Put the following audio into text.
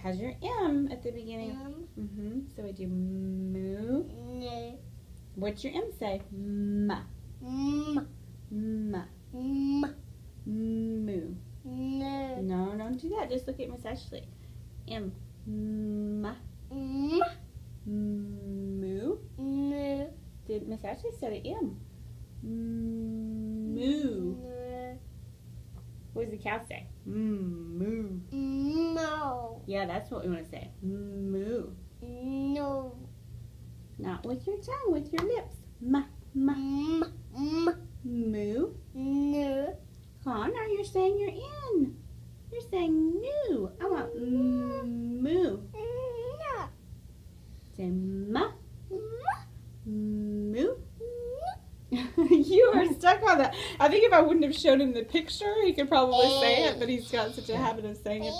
has your M at the beginning. So we do moo. No. What's your M say? M. M. M. M. Moo. No. No, don't do that. Just look at Miss Ashley. M. M. M. Moo. No. Did Miss Ashley said it M? Moo. No. What does the cow say? Moo. No. Yeah, that's what we want to say. Moo. No. Not with your tongue, with your lips. Ma. Ma. M. M. Moo. No. Connor, you're saying you're in. You're saying new. I want moo. No. Say ma. Moo. You are stuck on that. I think if I wouldn't have shown him the picture, he could probably say it, but he's got such a habit of saying it.